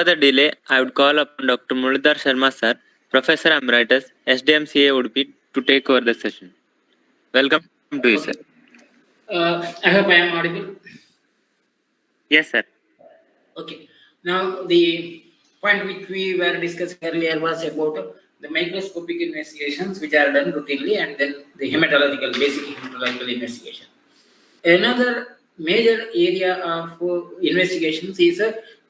further delay, I would call upon Dr. Muruldhar Sharma sir, Professor Emeritus, SDMCA Udupi, to take over the session. Welcome to you, sir. I hope I am audible. Yes, sir. Okay. Now, the point which we were discussing earlier was about the microscopic investigations which are done routinely, and then the basic hematological investigation. Another major area of investigations is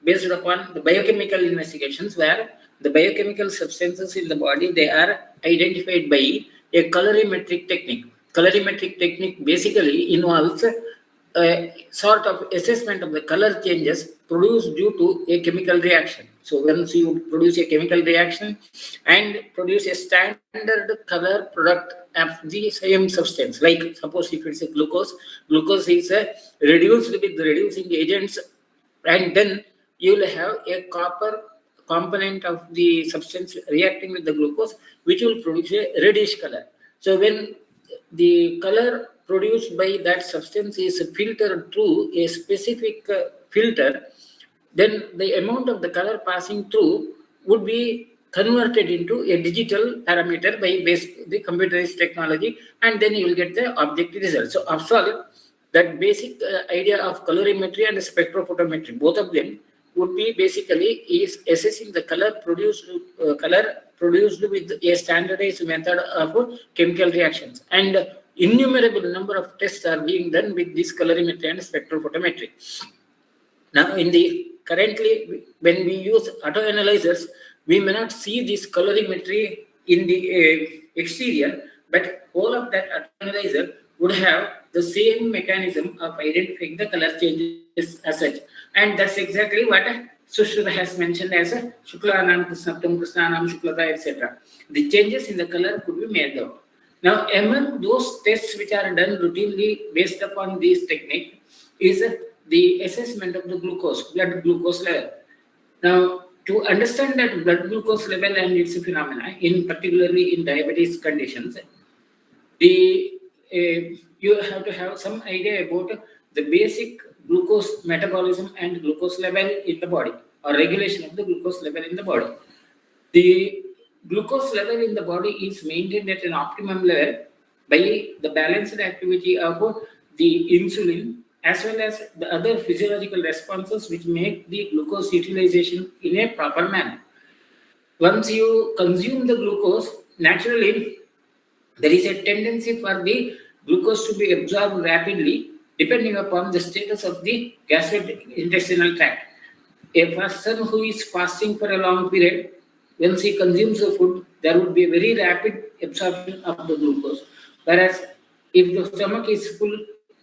based upon the biochemical investigations, where the biochemical substances in the body, they are identified by a colorimetric technique. Colorimetric technique basically involves a sort of assessment of the color changes produced due to a chemical reaction. So once you produce a chemical reaction and produce a standard color product of the same substance, like suppose if it's a glucose is reduced with the reducing agents, and then you will have a copper component of the substance reacting with the glucose, which will produce a reddish color. So when the color produced by that substance is filtered through a specific filter, then the amount of the color passing through would be converted into a digital parameter by the computerized technology, and then you will get the objective result. So after all, that basic idea of colorimetry and spectrophotometry, both of them would be basically is assessing the color produced with a standardized method of chemical reactions, and innumerable number of tests are being done with this colorimetry and spectrophotometry. Now, currently, when we use autoanalyzers, we may not see this colorimetry in the exterior, but all of that autoanalyzer would have the same mechanism of identifying the color changes as such. And that's exactly what Sushruta has mentioned as Shuklanam Krishnaptam, Krishnanam Shuklata, etc. The changes in the color could be made out. Now, among those tests which are done routinely based upon this technique is the assessment of the blood glucose level. Now, to understand that blood glucose level and its phenomena, particularly in diabetes conditions, you have to have some idea about the basic glucose metabolism and glucose level in the body, or regulation of the glucose level in the body. The glucose level in the body is maintained at an optimum level by the balanced activity of the insulin as well as the other physiological responses which make the glucose utilization in a proper manner. Once you consume the glucose, naturally there is a tendency for the glucose to be absorbed rapidly depending upon the status of the gastrointestinal tract. A person who is fasting for a long period, once he consumes the food, there would be a very rapid absorption of the glucose. Whereas if the stomach is full,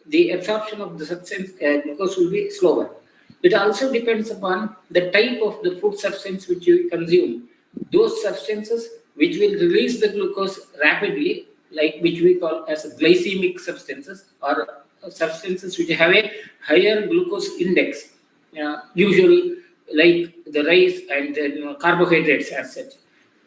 the absorption of the substance glucose will be slower. It also depends upon the type of the food substance which you consume. Those substances which will release the glucose rapidly, like which we call as glycemic substances, or substances which have a higher glucose index, usually like the rice and carbohydrates as such,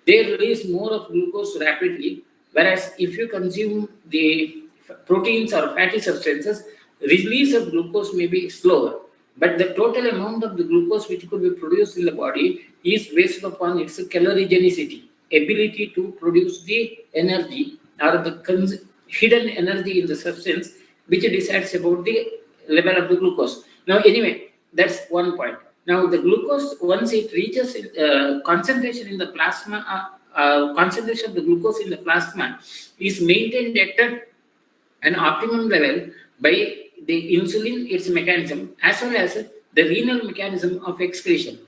they release more of glucose rapidly. Whereas if you consume the proteins or fatty substances, release of glucose may be slower, but the total amount of the glucose which could be produced in the body is based upon its calorigenicity, ability to produce the energy or the hidden energy in the substance, which decides about the level of the glucose. Now, anyway, that's one point. Now, the glucose, once it reaches concentration in the plasma, concentration of the glucose in the plasma is maintained at an optimum level by the insulin, its mechanism, as well as the renal mechanism of excretion.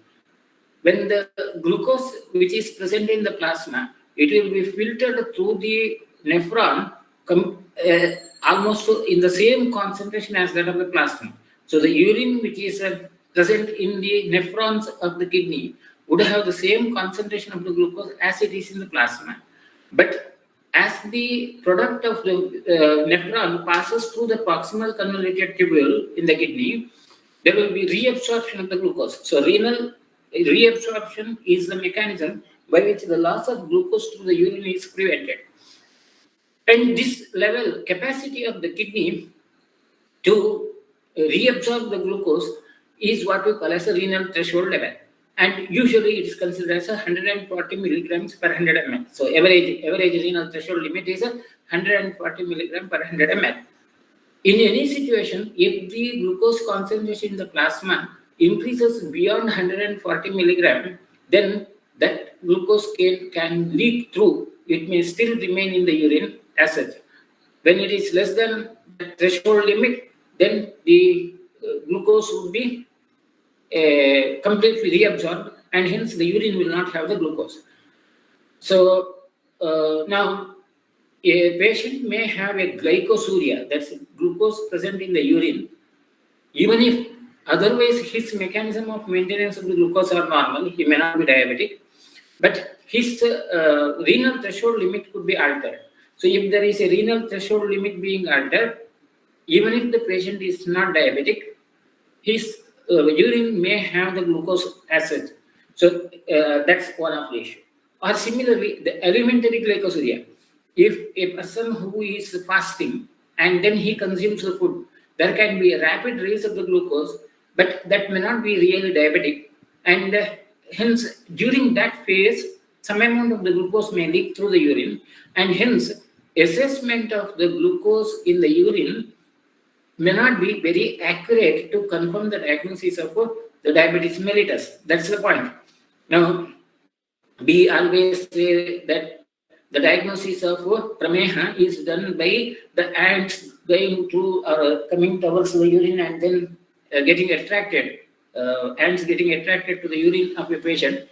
When the glucose which is present in the plasma, it will be filtered through the nephron almost in the same concentration as that of the plasma. So the urine which is present in the nephrons of the kidney would have the same concentration of the glucose as it is in the plasma. But as the product of the nephron passes through the proximal convoluted tubule in the kidney, there will be reabsorption of the glucose. So renal reabsorption is the mechanism by which the loss of glucose to the urine is prevented. And this level, capacity of the kidney to reabsorb the glucose is what we call as a renal threshold level. and usually it is considered as 140 milligrams per 100 ml. So average renal threshold limit is 140 milligram per 100 ml. In any situation, if the glucose concentration in the plasma increases beyond 140 milligram, then that glucose can leak through. It may still remain in the urine as such. When it is less than the threshold limit, then the glucose would be completely reabsorbed, and hence the urine will not have the glucose. So now a patient may have a glycosuria, that's glucose present in the urine, even if otherwise his mechanism of maintenance of the glucose are normal, he may not be diabetic, but his renal threshold limit could be altered. So if there is a renal threshold limit being altered, even if the patient is not diabetic, his urine may have the glucose as such. So that's one of the issue. Or similarly, the alimentary glycosuria. If a person who is fasting and then he consumes the food, there can be a rapid raise of the glucose, but that may not be really diabetic. And hence, during that phase, some amount of the glucose may leak through the urine, and hence, assessment of the glucose in the urine may not be very accurate to confirm the diagnosis of the diabetes mellitus. That's the point. Now, we always say that the diagnosis of prameha is done by the ants going through or coming towards the urine and then getting attracted, ants getting attracted to the urine of a patient.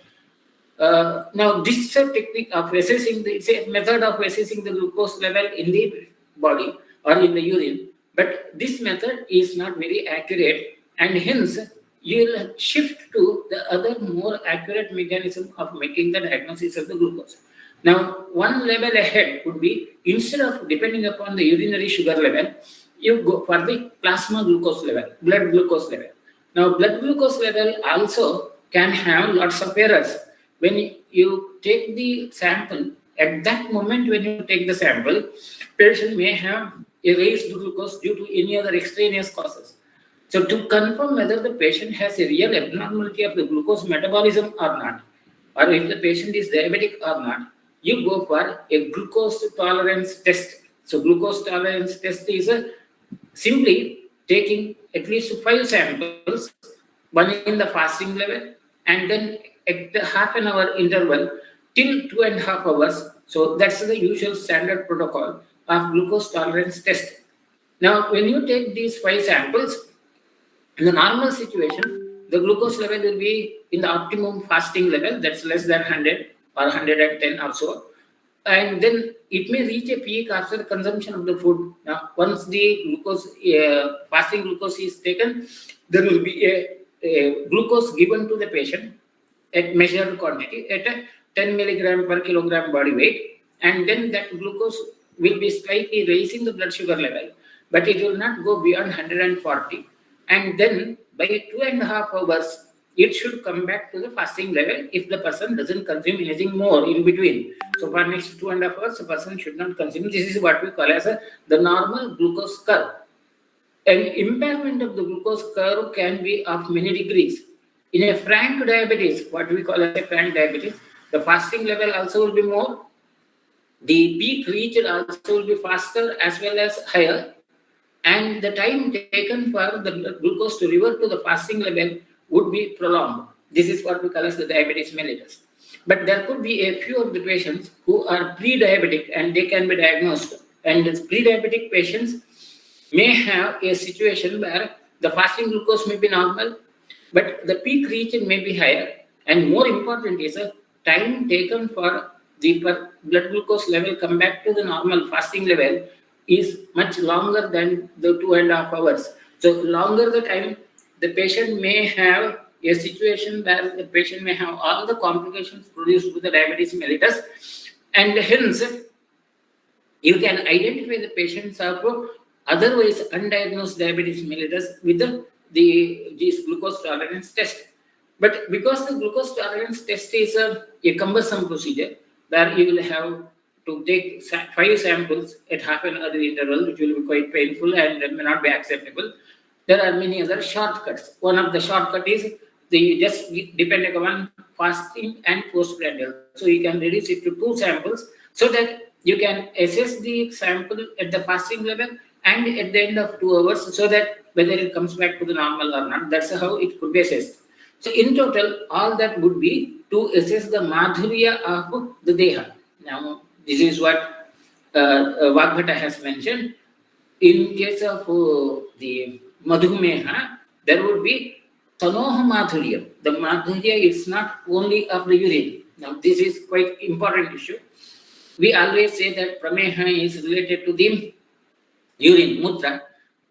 Now, this is a technique of assessing, it's a method of assessing the glucose level in the body or in the urine. But this method is not very accurate, and hence you will shift to the other more accurate mechanism of making the diagnosis of the glucose. Now, one level ahead would be, instead of depending upon the urinary sugar level, you go for the plasma glucose level, blood glucose level. Now, blood glucose level also can have lots of errors. When you take the sample, at that moment when you take the sample, patient may have a raised glucose due to any other extraneous causes. So to confirm whether the patient has a real abnormality of the glucose metabolism or not, or if the patient is diabetic or not, you go for a glucose tolerance test. So glucose tolerance test is simply taking at least 5 samples, one in the fasting level, and then at the half an hour interval till 2.5 hours. So that's the usual standard protocol of glucose tolerance test. Now, when you take these 5 samples, in the normal situation, the glucose level will be in the optimum fasting level, that's less than 100 or 110 or so. And then it may reach a peak after the consumption of the food. Now, once the glucose, fasting glucose is taken, there will be a glucose given to the patient at measured quantity at a 10 milligram per kilogram body weight, and then that glucose will be slightly raising the blood sugar level, but it will not go beyond 140. And then by 2.5 hours, it should come back to the fasting level if the person doesn't consume anything more in between. So for next 2.5 hours, the person should not consume. This is what we call as the normal glucose curve. An impairment of the glucose curve can be of many degrees. In a frank diabetes, what we call as a frank diabetes, the fasting level also will be more. The peak reached also will be faster as well as higher. And the time taken for the glucose to revert to the fasting level would be prolonged. This is what we call as the diabetes mellitus. But there could be a few of the patients who are pre-diabetic and they can be diagnosed. And the pre-diabetic patients may have a situation where the fasting glucose may be normal, but the peak reached may be higher. And more important is the time taken for the blood glucose level come back to the normal fasting level is much longer than the 2.5 hours. So longer the time, the patient may have a situation where the patient may have all the complications produced with the diabetes mellitus, and hence you can identify the patients of otherwise undiagnosed diabetes mellitus with this glucose tolerance test. But because the glucose tolerance test is a cumbersome procedure where you will have to take 5 samples at half an hour interval, which will be quite painful and may not be acceptable, there are many other shortcuts. One of the shortcuts is they just depend upon fasting and postprandial. So you can reduce it to 2 samples so that you can assess the sample at the fasting level and at the end of 2 hours, so that whether it comes back to the normal or not. That's how it could be assessed. So in total, all that would be to assess the madhurya of the deha. Now, this is what Vagbhata has mentioned. In case of the madhumeha, there would be tanoha madhurya. The madhurya is not only of the urine. Now, this is quite important issue. We always say that prameha is related to the urine, mutra,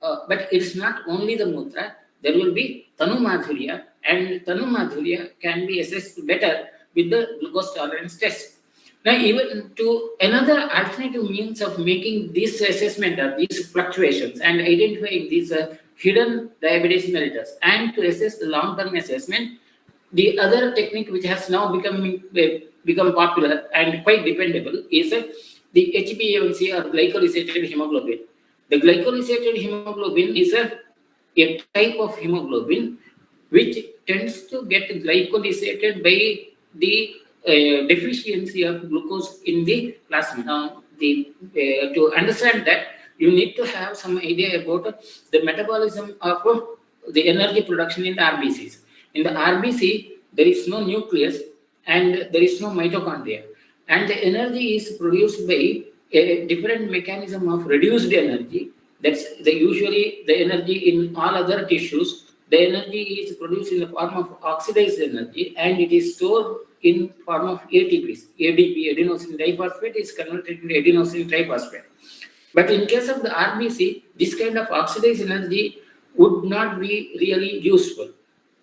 but it's not only the mutra. There will be tanu madhurya, and tanu madhurya can be assessed better with the glucose tolerance test. Now, even to another alternative means of making this assessment of these fluctuations and identifying these hidden diabetes mellitus and to assess the long-term assessment, the other technique which has now become popular and quite dependable is the HbA1c or glycolysated hemoglobin. The glycolysated hemoglobin is a type of hemoglobin which tends to get glycolysated by the deficiency of glucose in the plasma. Now, to understand that, you need to have some idea about the metabolism of the energy production in the RBCs. In the RBC, there is no nucleus and there is no mitochondria, and the energy is produced by a different mechanism of reduced energy. That's usually the energy in all other tissues. The energy is produced in the form of oxidized energy, and it is stored in form of ATPs. ADP, adenosine diphosphate, is converted into adenosine triphosphate. But in case of the RBC, this kind of oxidized energy would not be really useful.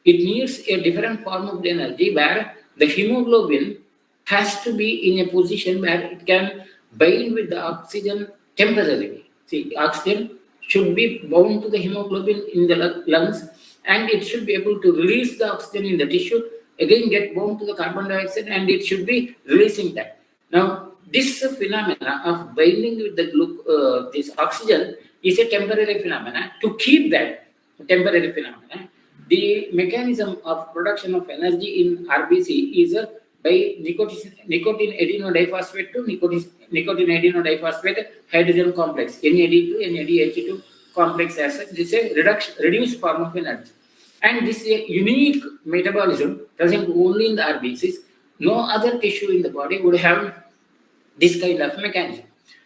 It needs a different form of the energy where the hemoglobin has to be in a position where it can bind with the oxygen temporarily. See, oxygen should be bound to the hemoglobin in the lungs, and it should be able to release the oxygen in the tissue, again get bound to the carbon dioxide, and it should be releasing that. Now, this phenomena of binding with the this oxygen is a temporary phenomena. To keep that temporary phenomena, the mechanism of production of energy in RBC is by nicotine adenodiphosphate to nicotine adenodiphosphate hydrogen complex, NAD to NADH2 complex as such. This is a reduced form of energy. And this is a unique metabolism present only in the RBCs. No other tissue in the body would have this kind of mechanism.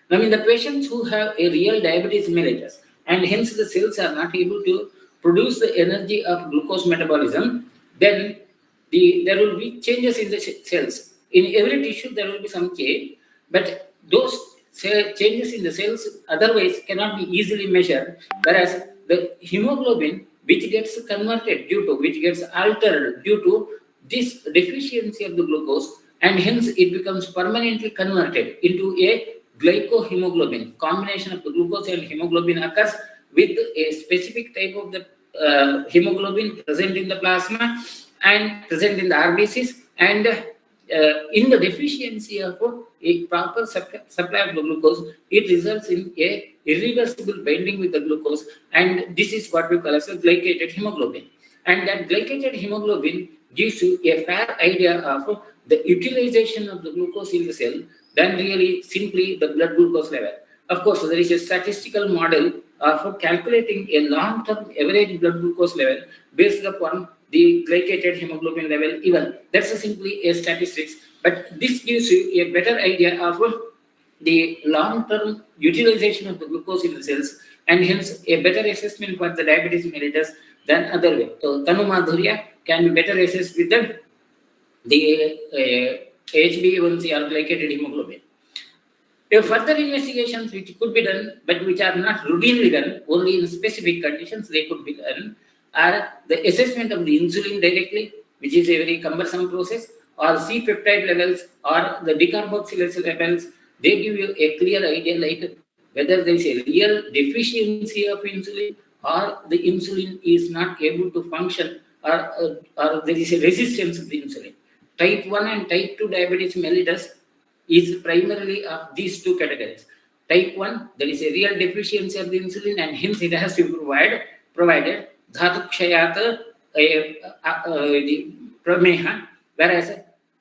Now, in the patients who have a real diabetes mellitus, and hence the cells are not able to produce the energy of glucose metabolism, then there will be changes in the cells. In every tissue, there will be some change, but those changes in the cells otherwise cannot be easily measured, whereas the hemoglobin, which gets converted which gets altered due to this deficiency of the glucose, and hence it becomes permanently converted into a glycohemoglobin. Combination of the glucose and hemoglobin occurs with a specific type of the hemoglobin present in the plasma and present in the RBCs, and in the deficiency of a proper supply of the glucose, it results in a irreversible binding with the glucose, and this is what we call as a glycated hemoglobin. And that glycated hemoglobin gives you a fair idea of the utilization of the glucose in the cell than really simply the blood glucose level. Of course, there is a statistical model for calculating a long-term average blood glucose level based upon the glycated hemoglobin level even. That's simply a statistics, but this gives you a better idea of the long-term utilization of the glucose in the cells, and hence a better assessment for the diabetes mellitus than other way. So tanu madhurya can be better assessed with the HbA1c or glycated hemoglobin. Further investigations which could be done, but which are not routinely done, only in specific conditions they could be done, are the assessment of the insulin directly, which is a very cumbersome process, or C-peptide levels, or the decarboxylase levels. They give you a clear idea like whether there is a real deficiency of insulin, or the insulin is not able to function, or there is a resistance of the insulin. Type 1 and type 2 diabetes mellitus is primarily of these two categories. Type 1, there is a real deficiency of the insulin, and hence it has to be provided dhatu kshayat the prameha, whereas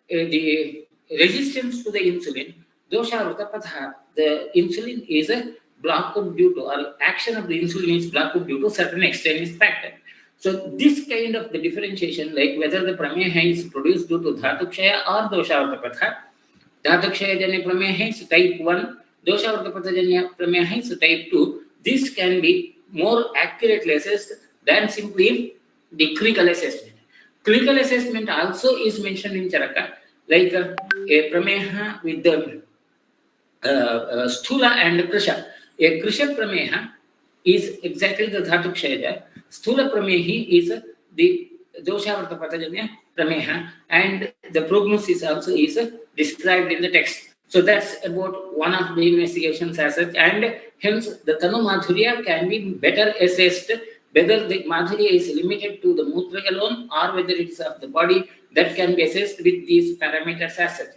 the resistance to the insulin, dosha vrtapatha, the insulin is a blocked due to, or action of the insulin is blocked due to certain extraneous factor. So this kind of the differentiation, like whether the prameha is produced due to dhatukshaya or dosha vrtapatha, धातुक्षय जन्य प्रमेय है type 1, दोषावर्तपथ जन्य प्रमेय है type 2. This can be more accurately assessed than simply the clinical assessment. Clinical assessment also is mentioned in Charaka, like a prameha with the sthula and krisha. A krisha prameha is exactly the dhatukshaya. Sthula pramehi is the doshavartapatha janya prameha, and the prognosis also is described in the text. So that's about one of the investigations as such, and hence the Tanu Madhurya can be better assessed whether the Madhurya is limited to the Mutra alone or whether it is of the body, that can be assessed with these parameters as such.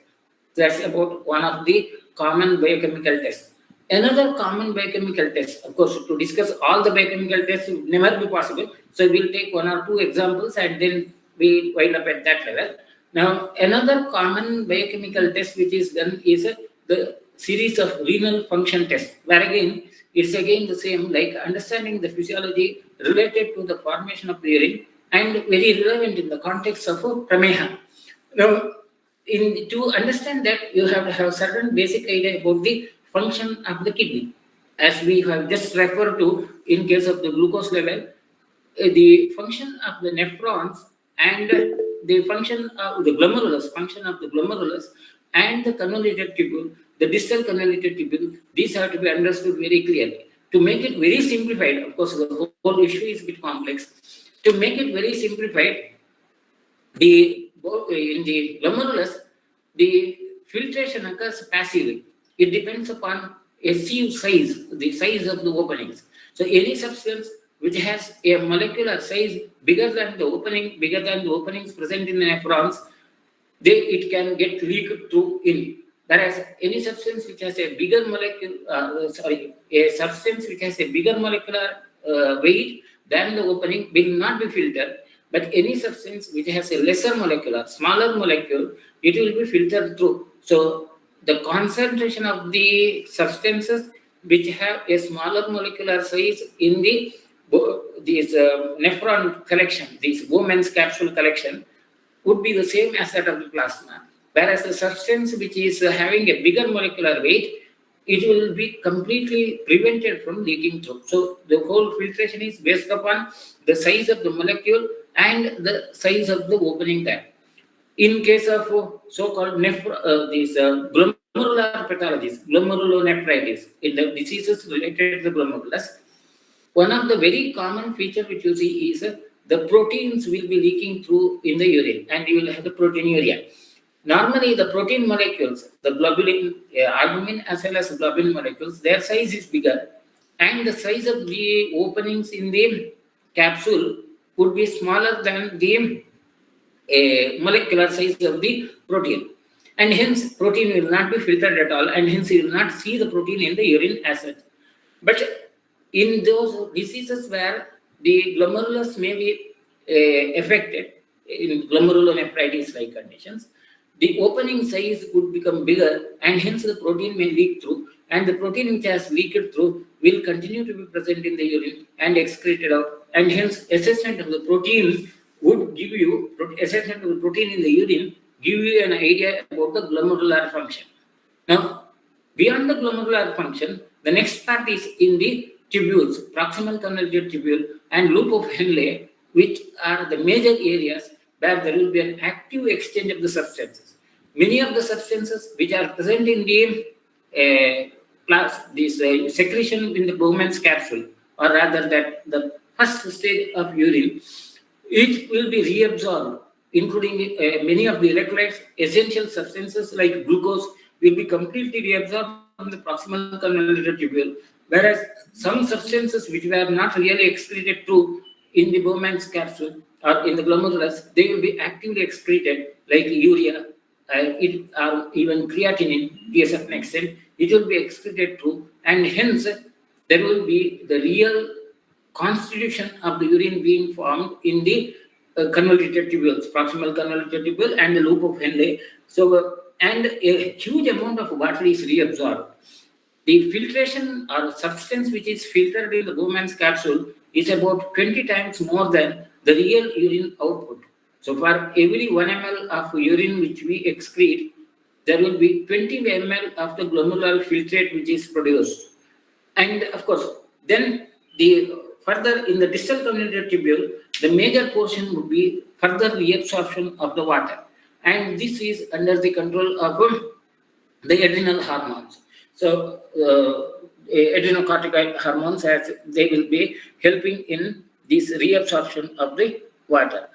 That's about one of the common biochemical tests. Another common biochemical test, of course, to discuss all the biochemical tests would never be possible. So we'll take one or two examples and then we wind up at that level. Now, another common biochemical test which is done is the series of renal function tests, where again, it's again the same, like understanding the physiology related to the formation of the urine and very relevant in the context of prameha. Now, to understand that, you have to have certain basic idea about the function of the kidney. As we have just referred to in case of the glucose level, the function of the nephrons and the function of the glomerulus and the cannulated tubule, the distal cannulated tubule, these have to be understood very clearly. To make it very simplified, of course, the whole issue is a bit complex. To make it very simplified, in the glomerulus, the filtration occurs passively. It depends upon a sieve size, the size of the openings. So any substance which has a molecular size bigger than the openings present in the nephrons, it can get leaked through in. Whereas any substance which has a bigger molecular weight than the opening will not be filtered. But any substance which has a smaller molecule, it will be filtered through. So the concentration of the substances which have a smaller molecular size in these nephron collection, this Bowman's capsule collection, would be the same as that of the plasma. Whereas the substance which is having a bigger molecular weight, it will be completely prevented from leaking through. So the whole filtration is based upon the size of the molecule and the size of the opening there. In case of so-called glomerular pathologies, glomerulonephritis, in the diseases related to the glomerulus, one of the very common feature which you see is the proteins will be leaking through in the urine, and you will have the proteinuria. Normally, the protein molecules, the globulin, albumin as well as globulin molecules, their size is bigger, and the size of the openings in the capsule would be smaller than the molecular size of the protein. And hence, protein will not be filtered at all, and hence you will not see the protein in the urine as such. But in those diseases where the glomerulus may be affected, in glomerulonephritis-like conditions, the opening size would become bigger, and hence the protein may leak through, and the protein which has leaked through will continue to be present in the urine and excreted out, and hence assessment of the protein would give you, assessment of the protein in the urine give you an idea about the glomerular function. Now, beyond the glomerular function, the next part is in the tubules, proximal cannulated tubule and loop of Henle, which are the major areas where there will be an active exchange of the substances. Many of the substances which are present in the secretion in the Bowman's capsule, or rather that the first stage of urine, it will be reabsorbed, including many of the electrolytes, essential substances like glucose will be completely reabsorbed from the proximal cannulated tubule, whereas some substances which were not really excreted through in the Bowman's capsule or in the glomerulus, they will be actively excreted, like urea, or even creatinine to a certain extent. It will be excreted through, and hence there will be the real constitution of the urine being formed in the convoluted tubules, proximal convoluted tubule and the loop of Henle. So, and a huge amount of water is reabsorbed. The filtration or substance which is filtered in the Bowman's capsule is about 20 times more than the real urine output. So for every 1 ml of urine which we excrete, there will be 20 ml of the glomerular filtrate which is produced. And of course, then the further in the distal convoluted tubule, the major portion would be further reabsorption of the water. And this is under the control of the adrenal hormones. So, adrenocorticoid hormones, as they will be helping in this reabsorption of the water.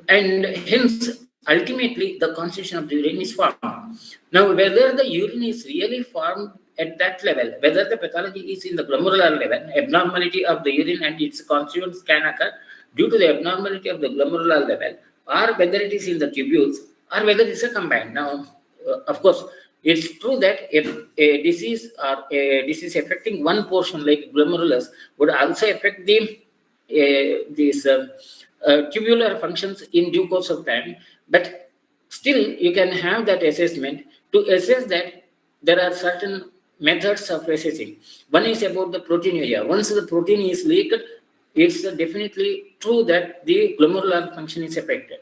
And hence, ultimately, the constitution of the urine is formed. Now, whether the urine is really formed at that level, whether the pathology is in the glomerular level, abnormality of the urine and its constituents can occur due to the abnormality of the glomerular level, or whether it is in the tubules, or whether it is a combined. Now, of course, it's true that if a disease or a disease affecting one portion like glomerulus would also affect the tubular functions in due course of time, but still you can have that assessment to assess that there are certain methods of assessing. One is about the proteinuria. Once the protein is leaked, it's definitely true that the glomerular function is affected.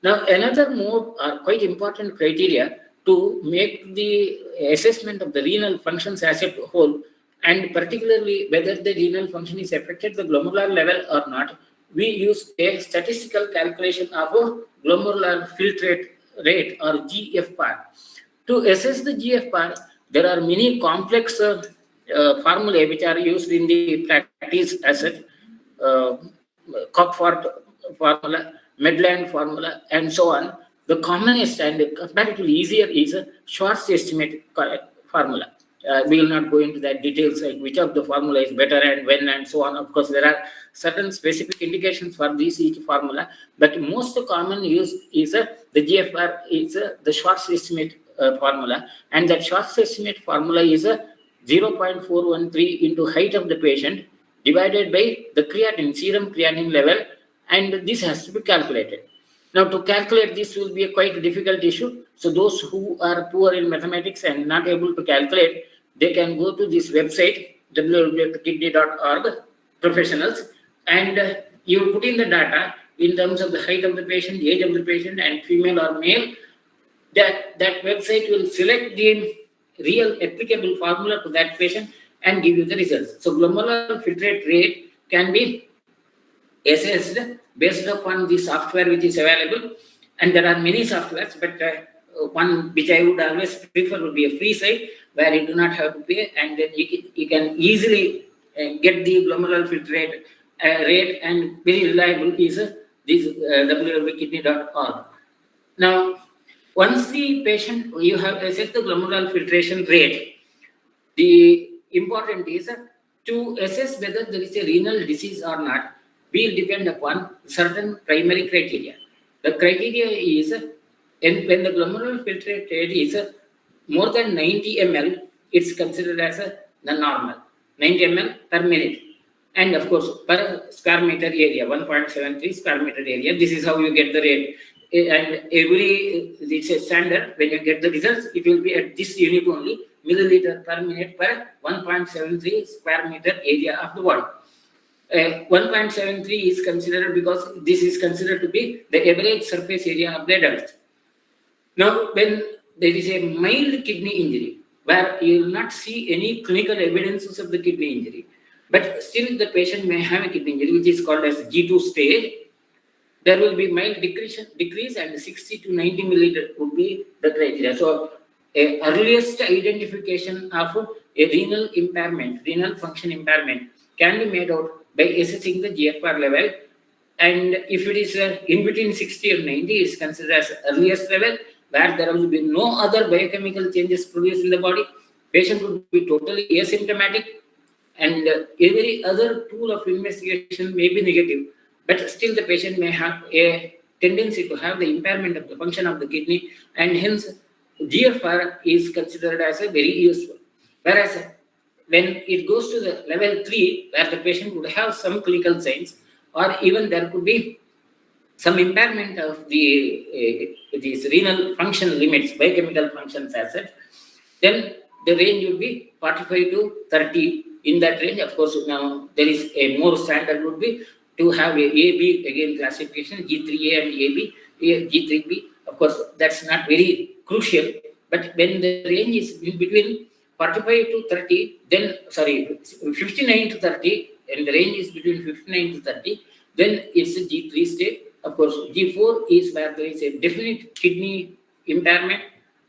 Now, another more quite important criteria to make the assessment of the renal functions as a whole, and particularly whether the renal function is affected at the glomerular level or not, we use a statistical calculation of a glomerular filtrate rate or GFR. To assess the GFR, there are many complex formulae which are used in the practice as Cockford formula, Medland formula, and so on. The commonest and comparatively easier is a Schwartz estimate formula. We will not go into that details, like which of the formula is better and when and so on. Of course, there are certain specific indications for this each formula, but most common use is the GFR is the Schwartz estimate formula, and that Schwartz estimate formula is 0.413 into height of the patient divided by the creatinine, serum creatinine level, and this has to be calculated. Now, to calculate this will be a quite difficult issue. So those who are poor in mathematics and not able to calculate, they can go to this website, www.kidney.org, professionals, and you put in the data in terms of the height of the patient, age of the patient, and female or male. That website will select the real applicable formula to that patient and give you the results. So glomerular filtrate rate can be assessed based upon the software which is available, and there are many softwares, but one which I would always prefer would be a free site where you do not have to pay, and then you can easily get the glomerular filtrate rate, and very reliable is this www.kidney.org. Now, once the patient, you have assessed the glomerular filtration rate, the important is to assess whether there is a renal disease or not will depend upon certain primary criteria. The criteria is when the glomerular filtrate rate is more than 90 ml, it's considered as the normal, 90 ml per minute. And of course, per square meter area, 1.73 square meter area, this is how you get the rate. And it's a standard, when you get the results, it will be at this unit only, milliliter per minute per 1.73 square meter area of the body. 1.73 is considered because this is considered to be the average surface area of the adult. Now, when there is a mild kidney injury, where you will not see any clinical evidences of the kidney injury, but still the patient may have a kidney injury, which is called as G2 stage, there will be mild decrease, and 60 to 90 milliliter would be the criteria. So, earliest identification of a renal impairment, renal function impairment, can be made out by assessing the GFR level, and if it is in between 60 and 90, is considered as earliest level, where there will be no other biochemical changes produced in the body. Patient would be totally asymptomatic, and every other tool of investigation may be negative, but still the patient may have a tendency to have the impairment of the function of the kidney, and hence GFR is considered as a very useful. Whereas when it goes to the level 3, where the patient would have some clinical signs, or even there could be some impairment of these renal function limits, biochemical functions as such, then the range would be 45 to 30. In that range, of course, now there is a more standard would be to have a AB again classification, G3A and AB, G3B. Of course, that's not very crucial, but when the range is in between 45 to 30, then 59 to 30, and the range is between 59 to 30, then it's a G3 state. Of course, G4 is where there is a definite kidney impairment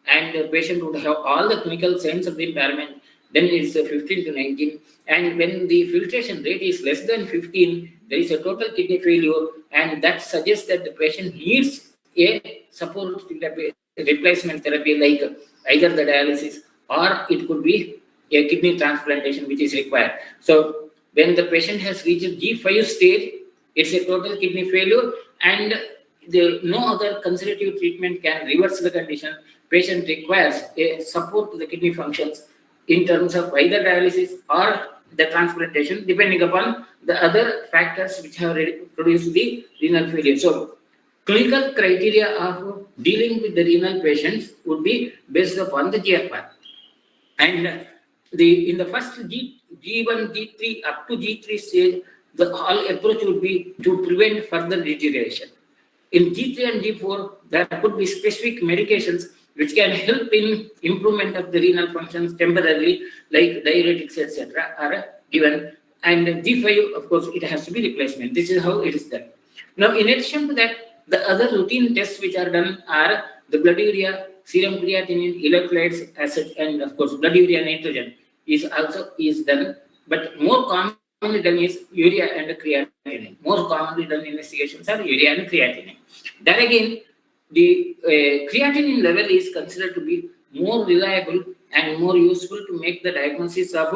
and the patient would have all the clinical signs of the impairment, then it's a 15 to 19. And when the filtration rate is less than 15, there is a total kidney failure, and that suggests that the patient needs a support therapy, replacement therapy like either the dialysis or it could be a kidney transplantation which is required. So when the patient has reached G5 stage, it's a total kidney failure, and no other conservative treatment can reverse the condition. Patient requires a support to the kidney functions in terms of either dialysis or the transplantation, depending upon the other factors which have produced the renal failure. So, clinical criteria of dealing with the renal patients would be based upon the GFR. And in the first G1, G3 up to G3 stage, the whole approach would be to prevent further deterioration. In G3 and G4, there could be specific medications which can help in improvement of the renal functions temporarily, like diuretics, etc., are given. And G5, of course, it has to be replacement. This is how it is done. Now, in addition to that, the other routine tests which are done are the blood urea, serum creatinine, electrolytes, acid, and of course, blood urea nitrogen is also done. But more commonly done is urea and creatinine. More commonly done investigations are urea and creatinine. Then again, the creatinine level is considered to be more reliable and more useful to make the diagnosis of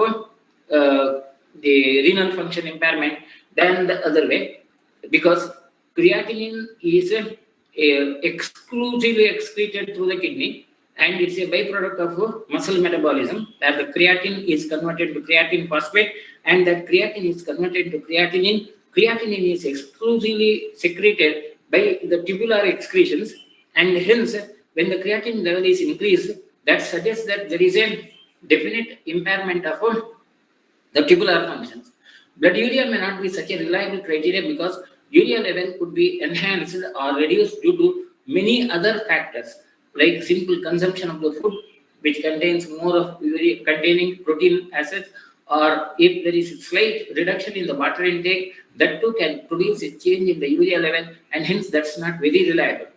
the renal function impairment than the other way, because creatinine is exclusively excreted through the kidney, and it's a byproduct of muscle metabolism, that the creatine is converted to creatine phosphate, and that creatine is converted to creatinine. Creatinine is exclusively secreted by the tubular excretions, and hence, when the creatinine level is increased, that suggests that there is a definite impairment of the tubular functions. Blood urea may not be such a reliable criteria because urea level could be enhanced or reduced due to many other factors, like simple consumption of the food, which contains more of urea containing protein acids, or if there is a slight reduction in the water intake, that too can produce a change in the urea level, and hence that's not very reliable.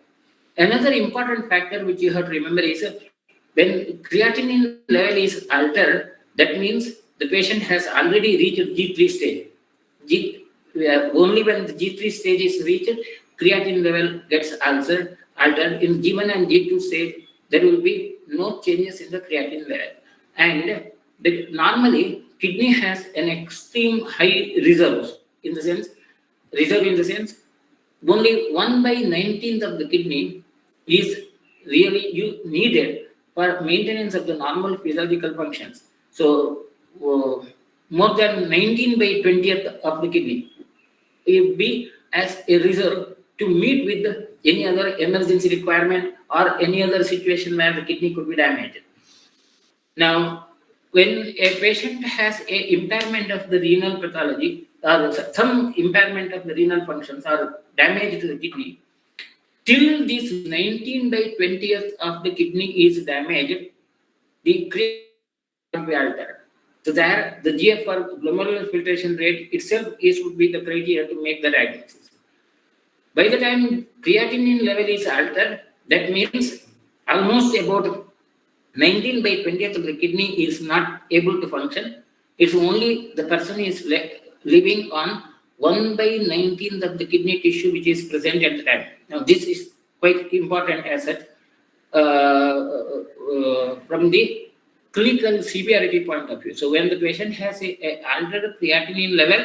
Another important factor which you have to remember is when creatinine level is altered, that means the patient has already reached G3 stage. Only when the G3 stage is reached, creatinine level gets altered. In G1 and G2 stage, there will be no changes in the creatinine level. And normally, kidney has an extreme high reserve in the sense, only 1/19 of the kidney is really needed for maintenance of the normal physiological functions. So, more than 19/20 of the kidney will be as a reserve to meet with any other emergency requirement or any other situation where the kidney could be damaged. Now, when a patient has a impairment of the renal pathology or some impairment of the renal functions or damage to the kidney, till this 19/20th of the kidney is damaged, the creatinine will be altered. So there, the GFR, glomerular filtration rate itself would be the criteria to make the diagnosis. By the time creatinine level is altered, that means almost about 19/20th of the kidney is not able to function. It's only the person is living on 1/19th of the kidney tissue which is present at the time. Now, this is quite important asset from the clinical severity point of view. So, when the patient has a altered creatinine level,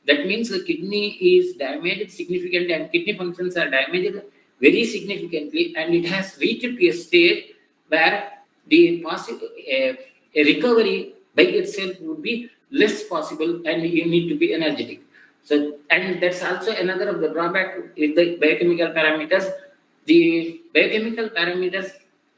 that means the kidney is damaged significantly and kidney functions are damaged very significantly, and it has reached to a stage where the a recovery by itself would be less possible and you need to be energetic. So, and that's also another of the drawback with the biochemical parameters. The biochemical parameters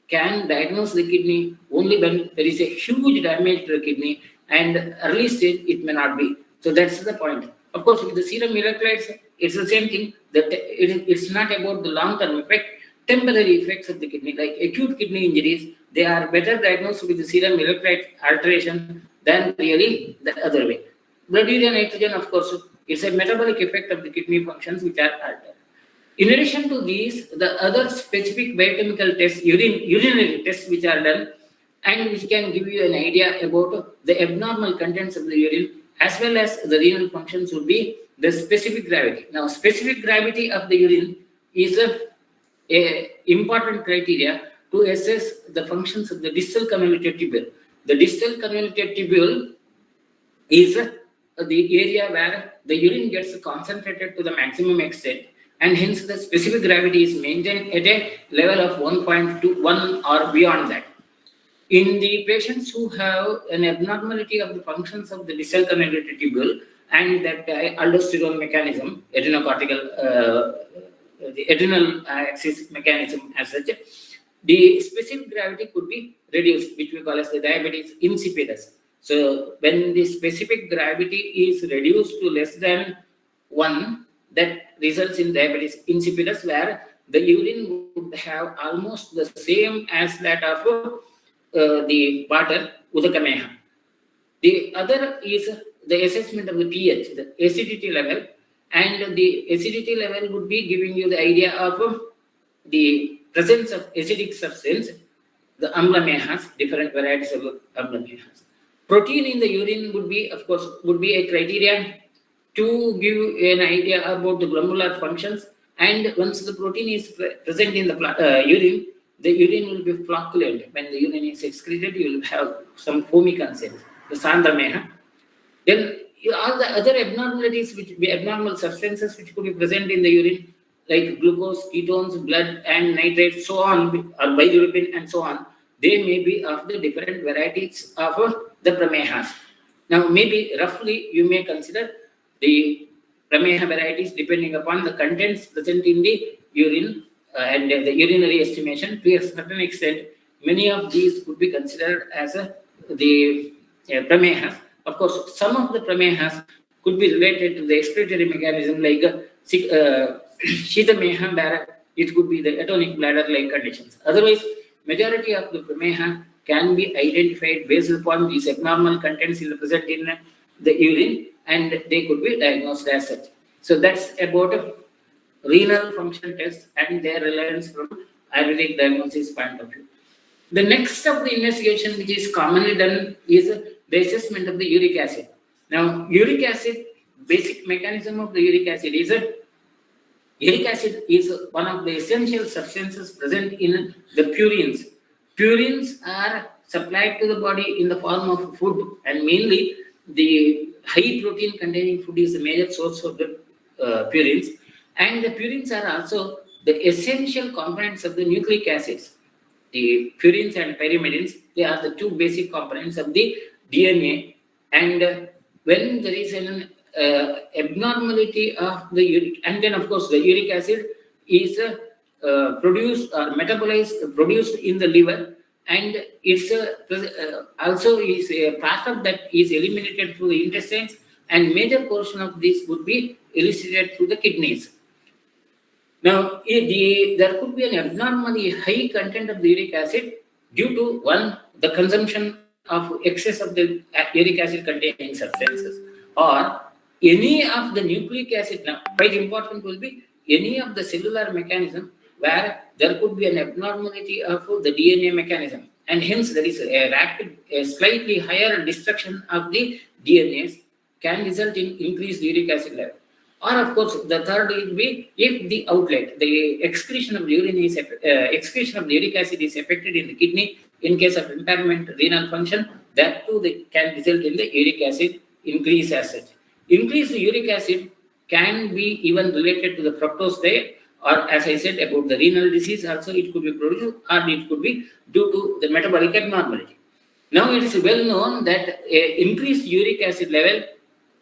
can diagnose the kidney only when there is a huge damage to the kidney, and early stage it may not be. So that's the point. Of course, with the serum electrolytes, it's the same thing. That it's not about the long-term effect, temporary effects of the kidney, like acute kidney injuries. They are better diagnosed with the serum electrolyte alteration than really the other way. Blood urea nitrogen, of course, it's a metabolic effect of the kidney functions which are altered. In addition to these, the other specific biochemical tests, urinary tests which are done, and which can give you an idea about the abnormal contents of the urine as well as the renal functions would be the specific gravity. Now, specific gravity of the urine is a important criteria to assess the functions of the distal convoluted tubule. The distal convoluted tubule is the area where the urine gets concentrated to the maximum extent, and hence the specific gravity is maintained at a level of 1.21 or beyond that. In the patients who have an abnormality of the functions of the distal convoluted tubule and that aldosterone mechanism, the adrenal axis mechanism as such, the specific gravity could be reduced, which we call as the diabetes insipidus. So when the specific gravity is reduced to less than 1, that results in diabetes insipidus, where the urine would have almost the same as that of the water Udakameha. The other is the assessment of the pH, the acidity level, and the acidity level would be giving you the idea of the presence of acidic substance, the amlamehas, different varieties of amlamehas. Protein in the urine would be, of course, would be a criteria to give an idea about the glomerular functions. And once the protein is present in the urine, the urine will be flocculent. When the urine is excreted, you will have some foamy consent, the Sandameha. Then all the other abnormalities, which be abnormal substances which could be present in the urine, like glucose, ketones, blood, and nitrates, so on, or bilirubin, and so on, they may be of the different varieties of the pramehas. Now, maybe roughly you may consider the prameha varieties depending upon the contents present in the urine and the urinary estimation. To a certain extent, many of these could be considered as the pramehas. Of course, some of the pramehas could be related to the excretory mechanism, like Shitameha, where it could be the atonic bladder-like conditions. Otherwise, majority of the prameha can be identified based upon these abnormal contents present in the urine, and they could be diagnosed as such. So that's about renal function tests and their relevance from Ayurvedic diagnosis point of view. The next of the investigation which is commonly done is the assessment of the uric acid. Now, uric acid, basic mechanism of the uric acid is uric acid is one of the essential substances present in the purines. Purines are supplied to the body in the form of food, and mainly the high protein containing food is the major source of the purines. And the purines are also the essential components of the nucleic acids. The purines and pyrimidines, they are the two basic components of the DNA. And when there is an abnormality of the uric, and then of course the uric acid is produced or metabolized, produced in the liver, and it's also is a part of that is eliminated through the intestines, and major portion of this would be elicited through the kidneys. Now, there could be an abnormally high content of the uric acid due to, one, the consumption of excess of the uric acid containing substances, or any of the nucleic acid. Now, quite important will be any of the cellular mechanism where there could be an abnormality of the DNA mechanism, and hence there is a slightly higher destruction of the DNAs can result in increased uric acid level. Or of course, the third will be if the outlet, the excretion of the urine is excretion of the uric acid is affected in the kidney. In case of impairment renal function, that too can result in the uric acid increase as such. Increased uric acid can be even related to the fructose diet, or as I said about the renal disease, also it could be produced, or it could be due to the metabolic abnormality. Now it is well known that increased uric acid level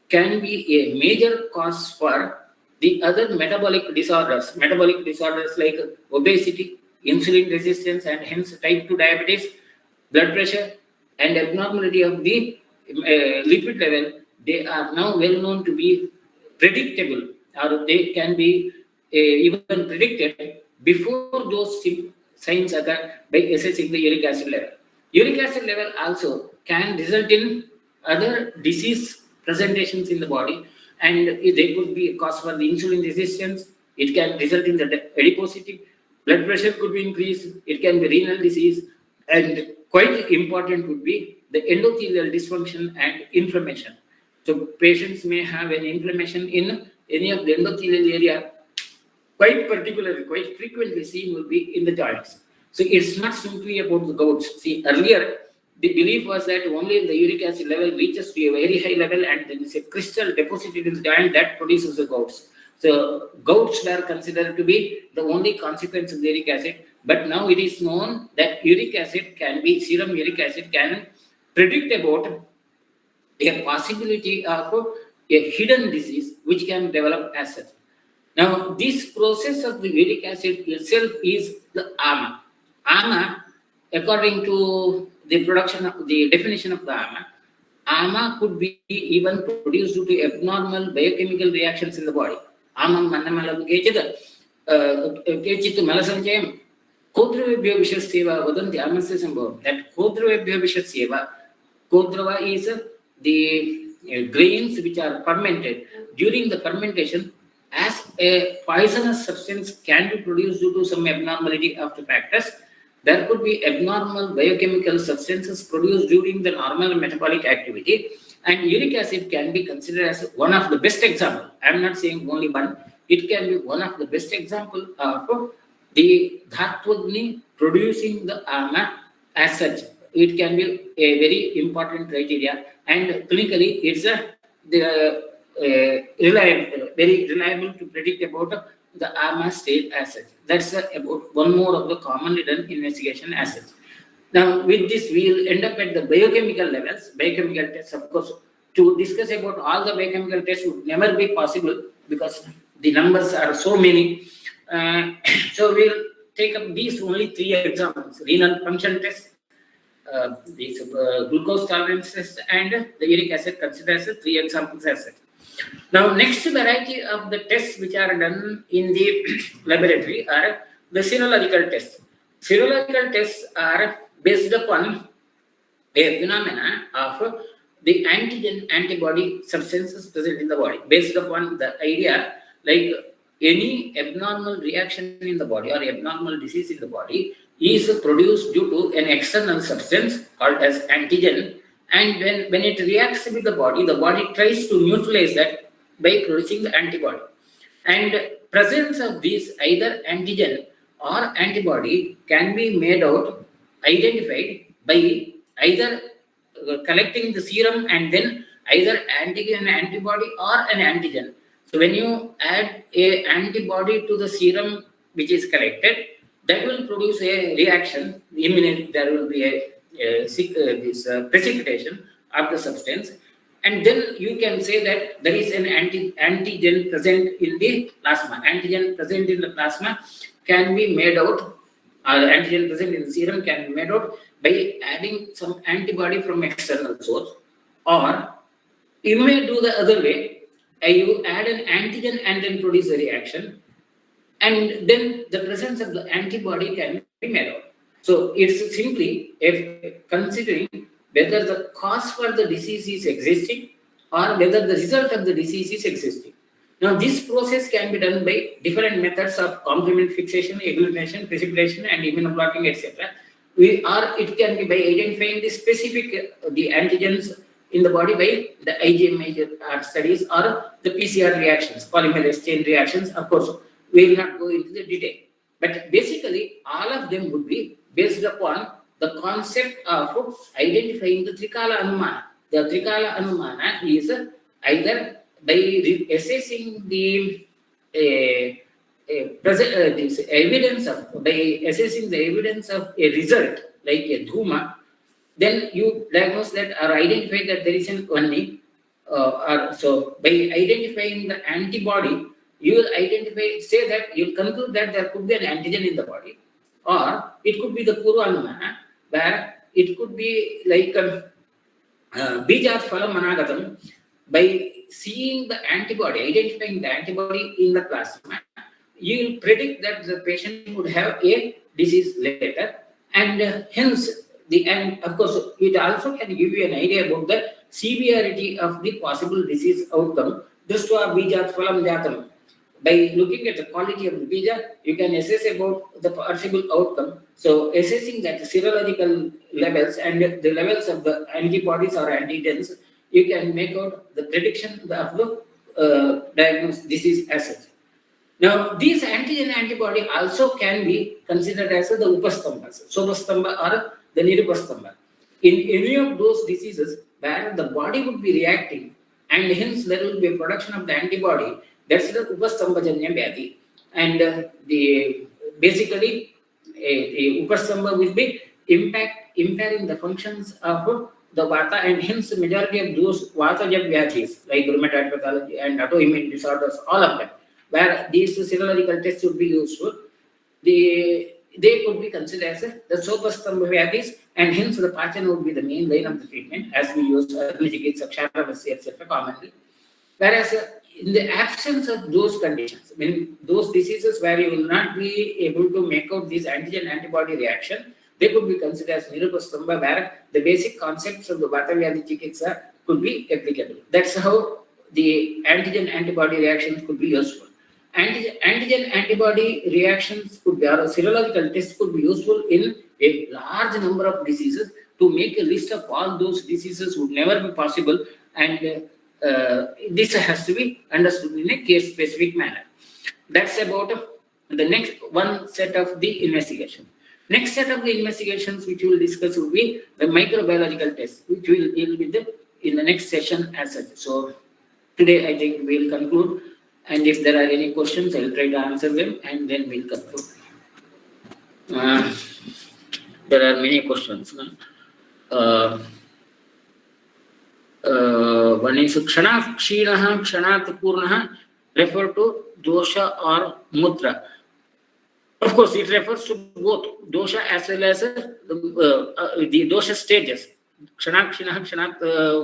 can be a major cause for the other metabolic disorders. Metabolic disorders like obesity, insulin resistance, and hence type 2 diabetes, blood pressure, and abnormality of the lipid level. They are now well known to be predictable, or they can be even predicted before those signs occur by assessing the uric acid level. Uric acid level also can result in other disease presentations in the body, and they could be a cause for the insulin resistance. It can result in the adiposity. Blood pressure could be increased. It can be renal disease, and quite important would be the endothelial dysfunction and inflammation. So patients may have an inflammation in any of the endothelial area, quite particularly, quite frequently seen will be in the joints. So it's not simply about the gouts. See, earlier the belief was that only the uric acid level reaches to a very high level and there is a crystal deposited in the joint that produces the gouts. So gouts were considered to be the only consequence of the uric acid, but now it is known that uric acid can be, serum uric acid can predict about a possibility of a hidden disease which can develop as such. Now, this process of the uric acid itself is the AMA. AMA, according to the production of the definition of the AMA could be even produced due to abnormal biochemical reactions in the body. AMA mannamalam kechida kechitu malasanjayam kodravebhyo vishasyeva vadanti amasya sambhavam. That kodravebhyo vishasyeva, kodrava is the grains which are fermented. During the fermentation, as a poisonous substance can be produced due to some abnormality of the factors, there could be abnormal biochemical substances produced during the normal metabolic activity, and uric acid can be considered as one of the best example. I am not saying only one. It can be one of the best example of the Dhatvagni producing the AMA as such. It can be a very important criteria, and clinically it's reliable, very reliable to predict about the AMA state as such. That's about one more of the commonly done investigation as such. Now, with this, we will end up at the biochemical levels. Biochemical tests, of course, to discuss about all the biochemical tests would never be possible because the numbers are so many. So we'll take up these only 3 examples: renal function test, these glucose tolerance test, and the uric acid considered as 3 examples as such. Now, next variety of the tests which are done in the laboratory are the serological tests. Serological tests are based upon a phenomena of the antigen antibody substances present in the body, based upon the idea like any abnormal reaction in the body or abnormal disease in the body is produced due to an external substance called as antigen, and when it reacts with the body tries to neutralize that by producing the antibody. And presence of these either antigen or antibody can be made out, identified by either collecting the serum and then either antigen antibody or an antigen. So when you add a antibody to the serum which is collected, that will produce a reaction. Imminent, there will be precipitation of the substance, and then you can say that there is an antigen present in the plasma. Antigen present in the plasma can be made out, or antigen present in the serum can be made out by adding some antibody from external source, or you may do the other way. You add an antigen and then produce a reaction, and then the presence of the antibody can be made out. So it's simply considering whether the cause for the disease is existing or whether the result of the disease is existing. Now, this process can be done by different methods of complement fixation, agglutination, precipitation, and immunoblocking, etc. It can be by identifying the specific the antigens in the body by the IgM studies or the PCR reactions, polymerase chain reactions. Of course, we will not go into the detail, but basically all of them would be based upon the concept of identifying the Trikala Anumana. The Trikala Anumana is either by assessing the this evidence of, by assessing the evidence of a result like a dhuma, then you diagnose that or identify that there is only so by identifying the antibody, you will say that you'll conclude that there could be an antigen in the body, or it could be the purvanumana, where it could be like bijat phalam anagatam. By seeing the antibody, identifying the antibody in the plasma, you will predict that the patient would have a disease later, and hence and of course it also can give you an idea about the severity of the possible disease outcome. Drishtva bijat phalam jatam. By looking at the quality of the bija, you can assess about the possible outcome. So assessing that serological levels and the levels of the antibodies or antigens, you can make out the prediction of the diagnosed disease as such. Now, these antigen antibody also can be considered as the upastambhas, sopastambha or the nirupastambha. In any of those diseases where the body would be reacting and hence there will be a production of the antibody, that's the upastambhajanya vyadhi. And basically the upastambha will be impairing the functions of the vata, and hence majority of those vataja vyadhis like rheumatoid pathology and autoimmune disorders, all of them, where these serological tests would be useful, they could be considered as the sopastambha vyadhis, and hence the pachana would be the main line of the treatment as we use Arnijikitsa, Ksharavasya, etc. commonly. Whereas in the absence of those conditions, when those diseases where you will not be able to make out this antigen antibody reaction, they could be considered as nirupastambha, where the basic concepts of the vata vyadhi chikitsa could be applicable. That's how the antigen antibody reactions could be useful. Antigen antibody reactions could be, or serological tests could be useful in a large number of diseases. To make a list of all those diseases would never be possible, and this has to be understood in a case specific manner. That's about the next one set of the investigation. Next set of the investigations which we will discuss will be the microbiological tests, which we will deal with in the next session as such. So today I think we will conclude, and if there are any questions, I will try to answer them, and then we'll conclude. There are many questions. One is kshanat kshinaha kshanat purnaha refer to dosha or mutra. Of course, it refers to both dosha as well as the dosha stages. Kshanat kshinaha kshanat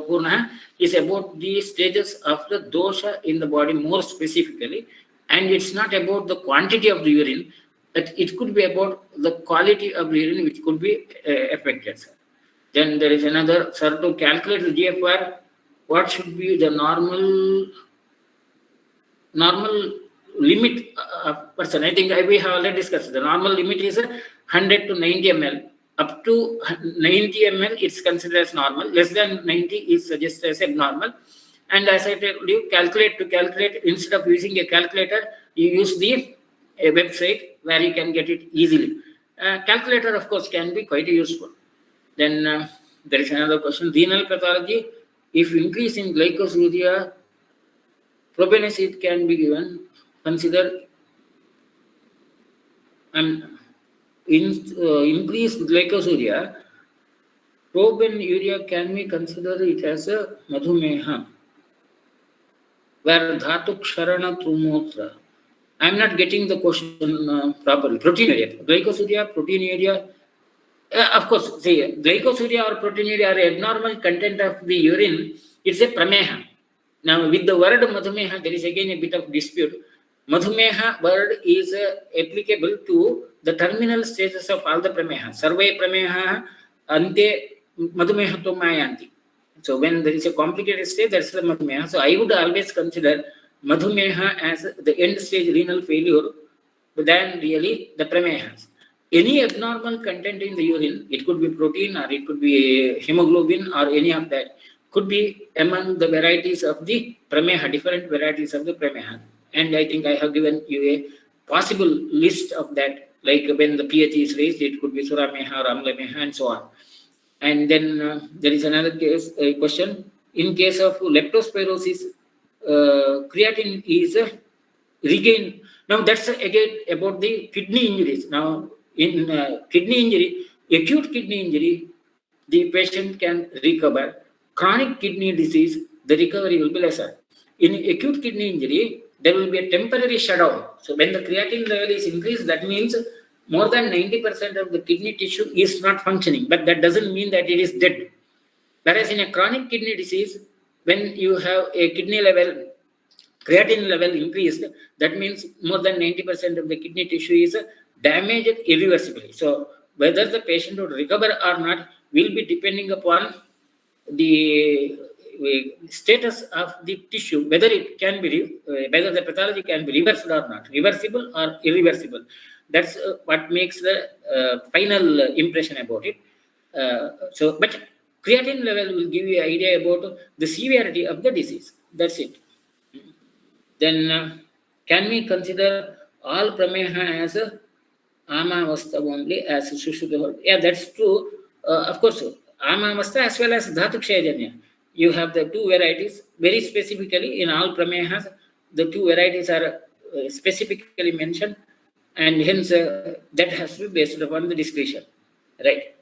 purnaha is about the stages of the dosha in the body more specifically, and it's not about the quantity of the urine, but it could be about the quality of the urine which could be affected. Then there is another, sir, to calculate the GFR, what should be the normal limit person? I think we have already discussed. The normal limit is 100 to 90 ml. Up to 90 ml, it's considered as normal. Less than 90 is suggested as abnormal. And as I told you, calculate, instead of using a calculator, you use a website where you can get it easily. Calculator, of course, can be quite useful. Then there is another question. Renal pathology, if increase in glycosuria, probenecid can be given. Consider increased glycosuria, probenuria can we consider it as a madhumeha, where dhatu ksharana trumotra. I am not getting the question properly. Proteinuria, glycosuria, proteinuria. Of course, see, glycosuria or proteinuria are abnormal content of the urine. It's a prameha. Now, with the word madhumeha, there is again a bit of dispute. Madhumeha word is applicable to the terminal stages of all the prameha. Sarve prameha ante madhumehato mayanti. So when there is a complicated stage, that's the madhumeha. So I would always consider madhumeha as the end stage renal failure than really the pramehas. Any abnormal content in the urine, it could be protein or it could be hemoglobin or any of that, could be among the varieties of the prameha, different varieties of the prameha. And I think I have given you a possible list of that, like when the pH is raised, it could be surameha or amlameha and so on. And then there is another case, question. In case of leptospirosis, creatinine is regained. Now that's again about the kidney injuries. Now in kidney injury, acute kidney injury, the patient can recover. Chronic kidney disease, the recovery will be lesser. In acute kidney injury, there will be a temporary shutdown. So when the creatinine level is increased, that means more than 90% of the kidney tissue is not functioning, but that doesn't mean that it is dead. Whereas in a chronic kidney disease, when you have a kidney level, creatinine level increased, that means more than 90% of the kidney tissue is damaged irreversibly. So whether the patient would recover or not will be depending upon the status of the tissue, whether it can be, whether the pathology can be reversed or not, reversible or irreversible. That's what makes the final impression about it. But creatinine level will give you an idea about the severity of the disease. That's it. Then can we consider all prameha as a amavastha only as Sushruta? Yeah, that's true. Of course, amavastha as well as dhatukshayajanya. You have the two varieties. Very specifically in all pramehas, the two varieties are specifically mentioned, and hence that has to be based upon the discretion. Right.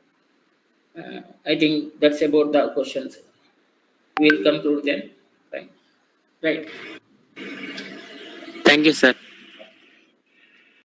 I think that's about the questions. We'll conclude then. Right. Right. Thank you, sir.